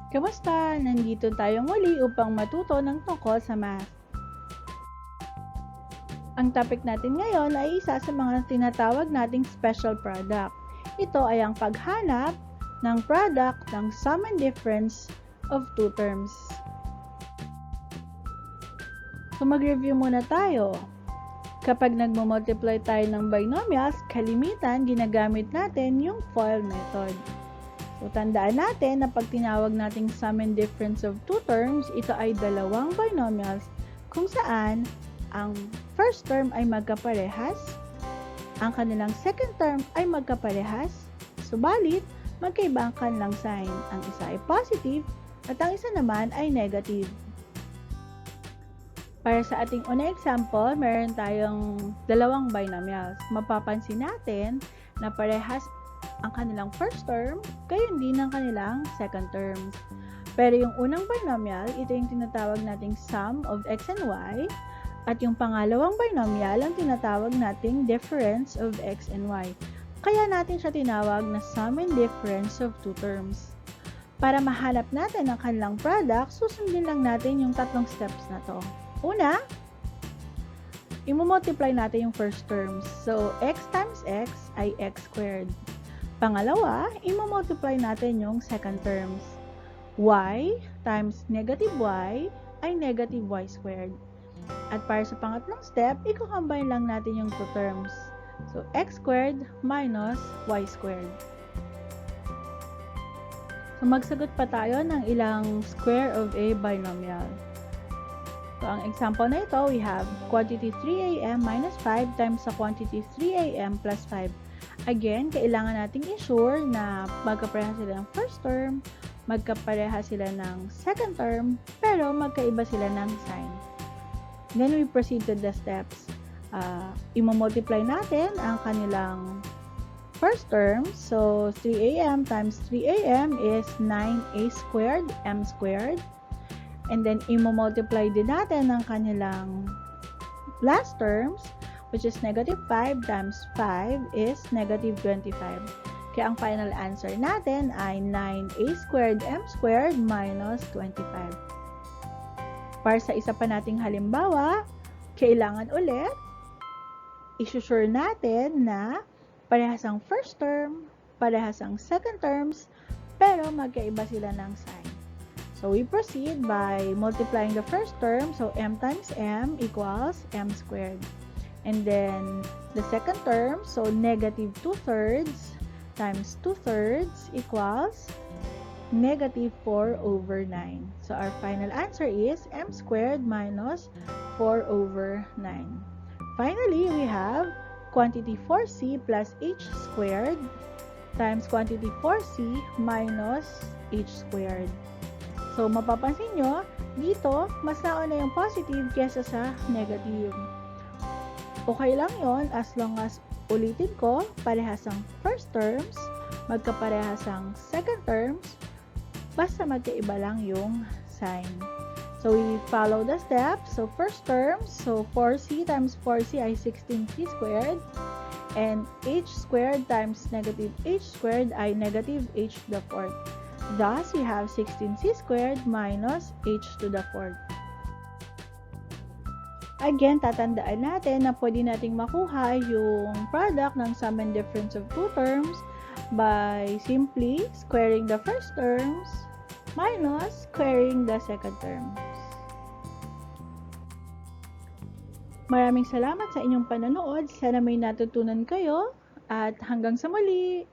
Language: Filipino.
Kamusta? Nandito tayo muli upang matuto ng tungkol sa math. Ang topic natin ngayon ay isa sa mga tinatawag nating special product. Ito ay ang paghanap ng product ng sum and difference of two terms. So mag-review muna tayo. Kapag nagmo-multiply tayo ng binomials, kalimitan ginagamit natin yung FOIL method. So, tandaan natin na pag tinawag nating sum and difference of two terms, ito ay dalawang binomials kung saan ang first term ay magkaparehas, ang kanilang second term ay magkaparehas, subalit magkaiba ang kanilang sign. Ang isa ay positive at ang isa naman ay negative. Para sa ating unang example, meron tayong dalawang binomials. Mapapansin natin na parehas ang kanilang first term, gayon din ang kanilang second term. Pero yung unang binomial, ito yung tinatawag nating sum of x and y, at yung pangalawang binomial, ang tinatawag nating difference of x and y. Kaya natin siya tinawag na sum and difference of two terms. Para mahanap natin ang kanilang product, susundin lang natin yung tatlong steps na to. Una, i-multiply natin yung first terms. So, x times x ay x squared. Pangalawa, i-multiply natin yung second terms. Y times negative y ay negative y squared. At para sa pangatlong step, i-combine lang natin yung two terms. So, x squared minus y squared. So, magsagot pa tayo ng ilang square of a binomial. So, ang example na ito, we have quantity 3am minus 5 times sa quantity 3am plus 5. Again, kailangan nating ensure na magkapareha sila ng first term, magkapareha sila ng second term, pero magkaiba sila ng sign. Then, we proceed to the steps. I-multiply natin ang kanilang first term. So, 3am times 3am is 9a squared, m squared. And then, i-multiply din natin ang kanilang last terms, which is negative 5 times 5 is negative 25. Kaya ang final answer natin ay 9a squared m squared minus 25. Para sa isa pa nating halimbawa, kailangan ulit i-sure natin na parehas ang first term, parehas ang second terms, pero magkaiba sila ng sign. So, we proceed by multiplying the first term. So, m times m equals m squared. And then, the second term, so negative 2/3 times 2/3 equals negative 4 over 9. So, our final answer is m squared minus 4 over 9. Finally, we have quantity 4c plus h squared times quantity 4c minus h squared. So, mapapansin nyo, dito, mas nauna yung positive kesa sa negative. Okay lang yon as long as ulitin ko, parehas ang first terms, magkaparehas ang second terms, basta magkaiba lang yung sign. So, we follow the steps. So, first terms, so 4c times 4c ay 16c squared, and h squared times negative h squared ay negative h to the fourth. Thus, we have 16c squared minus h to the fourth. Again, tatandaan natin na pwede nating makuha yung product ng sum and difference of two terms by simply squaring the first terms minus squaring the second terms. Maraming salamat sa inyong panonood. Sana may natutunan kayo at hanggang sa muli!